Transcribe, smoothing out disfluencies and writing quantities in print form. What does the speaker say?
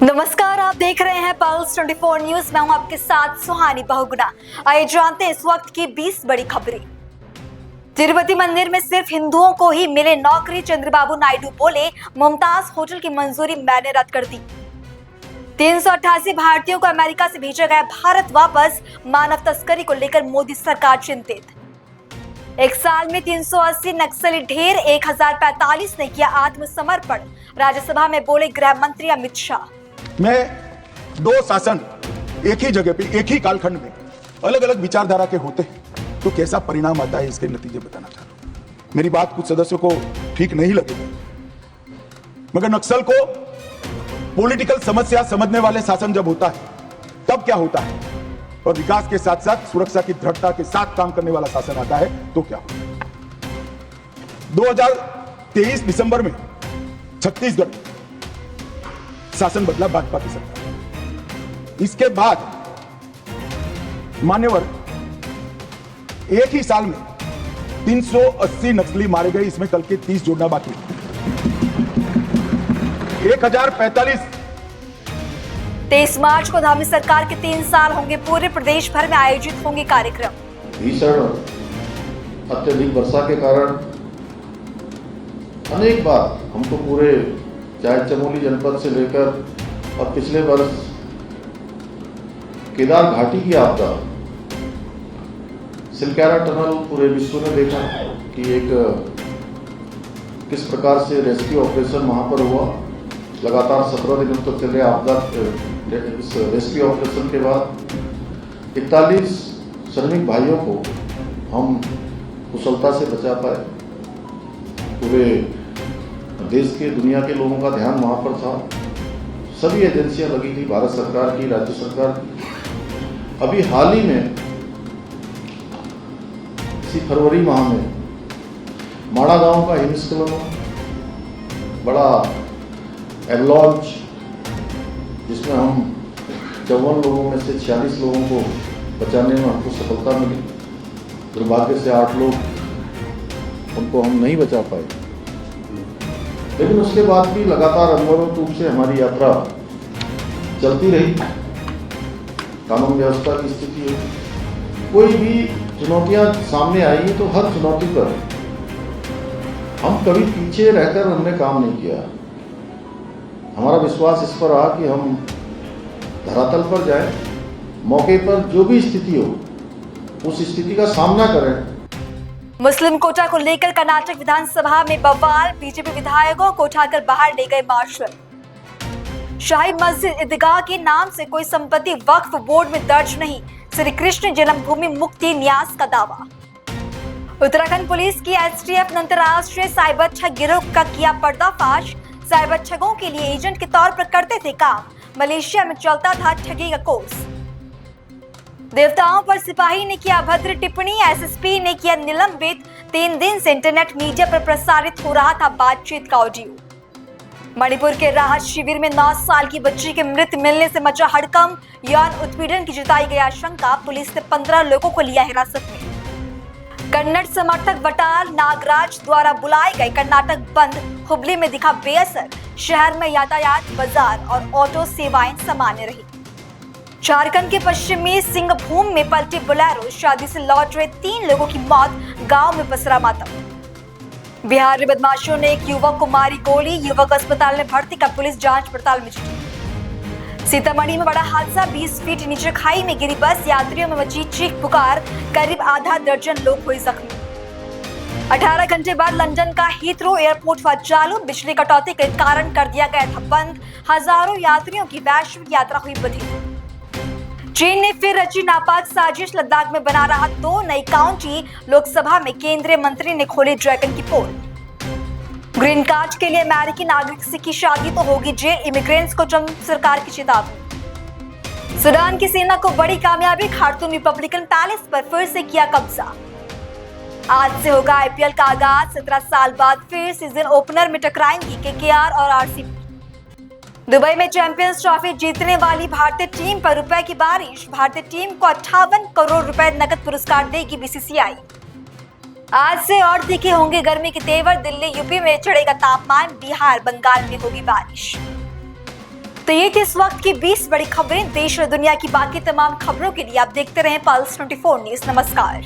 नमस्कार, आप देख रहे हैं पल्स 24 न्यूज। मैं हूं आपके साथ सुहानी बहुगुणा। आइए जानते हैं इस वक्त की 20 बड़ी खबरें। तिरुपति मंदिर में सिर्फ हिंदुओं को ही मिले नौकरी, चंद्रबाबू नायडू बोले मुमताज होटल की मंजूरी मैंने रद्द कर दी। 388 भारतीयों को अमेरिका से भेजा गया भारत वापस, मानव तस्करी को लेकर मोदी सरकार चिंतित। एक साल में 380 नक्सली ढेर, 1045 ने किया आत्मसमर्पण, राज्यसभा में बोले गृह मंत्री अमित शाह। मैं दो शासन एक ही जगह पे एक ही कालखंड में अलग अलग विचारधारा के होते हैं तो कैसा परिणाम आता है इसके नतीजे बताना चाहता हूं। मेरी बात कुछ सदस्यों को ठीक नहीं लगेगी, मगर नक्सल को पॉलिटिकल समस्या समझने वाले शासन जब होता है तब क्या होता है, और विकास के साथ साथ सुरक्षा की दृढ़ता के साथ काम करने वाला शासन आता है तो क्या होता है। 2023 दिसंबर में छत्तीसगढ़ शासन बदला भाजपा की सरकार। इसके बाद मान्यवर एक ही साल में 380 नक्सली मारे गए, इसमें कल के 30 जोड़ना बाकी। 1045 23 मार्च को धामी सरकार के 3 साल होंगे पूरे, प्रदेश भर में आयोजित होंगे कार्यक्रम। भीषण अत्यधिक वर्षा के कारण अनेक बार हमको पूरे चाहे चमोली जनपद से लेकर और पिछले वर्ष केदार घाटी की आपदा, सिलक्यारा टनल पूरे विश्व ने देखा कि एक किस प्रकार से रेस्क्यू ऑपरेशन वहां पर हुआ। लगातार 17 दिनों तक चले आपदा। इस रेस्क्यू ऑपरेशन के बाद 41 श्रमिक भाइयों को हम कुशलता से बचा पाए। पूरे देश के दुनिया के लोगों का ध्यान वहां पर था। सभी एजेंसियां लगी थी, भारत सरकार की, राज्य सरकार की। अभी हाल ही में इसी फरवरी माह में माड़ा गांव का हिमस्खलन, बड़ा एवलॉन्च, जिसमें हम 54 लोगों में से 46 लोगों को बचाने में हमको सफलता मिली। दुर्भाग्य से 8 लोग, उनको हम नहीं बचा पाए, लेकिन उसके बाद भी लगातार अनवरत रूप से हमारी यात्रा चलती रही। कानून व्यवस्था की स्थिति है, कोई भी चुनौतियां सामने आई तो हर चुनौती पर हम कभी पीछे रहकर हमने काम नहीं किया। हमारा विश्वास इस पर रहा कि हम धरातल पर जाएं, मौके पर जो भी स्थिति हो उस स्थिति का सामना करें। मुस्लिम कोटा को लेकर कर्नाटक विधानसभा में बवाल, बीजेपी विधायकों को उठाकर बाहर ले गए मार्शल। शाही मस्जिद ईदगाह के नाम से कोई संपत्ति वक्फ बोर्ड में दर्ज नहीं, श्री कृष्ण जन्मभूमि मुक्ति न्यास का दावा। उत्तराखंड पुलिस की एसटीएफ ने अंतरराष्ट्रीय साइबर ठग गिरोह का किया पर्दाफाश। साइबर ठगों के लिए एजेंट के तौर पर करते थे काम, मलेशिया में चलता था ठगी का कोर्स। देवताओं पर सिपाही ने किया अभद्र टिप्पणी, एसएसपी ने किया निलंबित। 3 दिन से इंटरनेट मीडिया पर प्रसारित हो रहा था बातचीत का ऑडियो। मणिपुर के राहत शिविर में 9 साल की बच्ची के मृत मिलने से मचा हड़कंप, यौन उत्पीड़न की जताई गई आशंका, पुलिस ने 15 लोगों को लिया हिरासत में। कन्नड़ समर्थक वटाल नागराज द्वारा बुलाए गए कर्नाटक बंद, हुबली में दिखा बेअसर, शहर में यातायात, बाजार और ऑटो सेवाएं सामान्य रही। झारखंड के पश्चिमी सिंहभूम में पलटी बोलेरो, शादी से लौट रहे 3 लोगों की मौत, गांव में पसरा मातम। बिहार में बदमाशों ने एक युवक को मारी गोली, युवक अस्पताल में भर्ती का पुलिस जांच पड़ताल में जुटी। सीतामढ़ी में बड़ा हादसा, 20 फीट नीचे खाई में गिरी बस, यात्रियों में मची चीख पुकार, करीब आधा दर्जन लोग हुए जख्मी। 18 घंटे बाद लंदन का हीथ्रो एयरपोर्ट हुआ चालू, बिजली कटौती के कारण कर दिया गया था बंद, हजारों यात्रियों की वैश्विक यात्रा हुई बधिर। चीन ने फिर रची नापाक साजिश, लद्दाख में बना रहा 2 नई काउंटी, लोकसभा में केंद्रीय मंत्री ने खोली ड्रैगन की पोल। ग्रीन कार्ड के लिए अमेरिकी नागरिक से की शादी तो होगी जेल, इमिग्रेंट्स को ट्रंप सरकार की चेतावनी। सूडान की सेना को बड़ी कामयाबी, खार्तूम रिपब्लिकन पैलेस पर फिर से किया कब्जा। आज से होगा आईपीएल का आगाज, 17 साल बाद फिर सीजन ओपनर में टकराएंगी केकेआर और आरसीबी। दुबई में चैंपियंस ट्रॉफी जीतने वाली भारतीय टीम पर रुपए की बारिश, भारतीय टीम को 58 करोड़ रुपए नकद पुरस्कार देगी बीसीसीआई। आज से और तीखे होंगे गर्मी के तेवर, दिल्ली यूपी में चढ़ेगा तापमान, बिहार बंगाल में होगी बारिश। तो ये थी इस वक्त की 20 बड़ी खबरें। देश और दुनिया की बाकी तमाम खबरों के लिए आप देखते रहें पल्स 24 न्यूज। नमस्कार।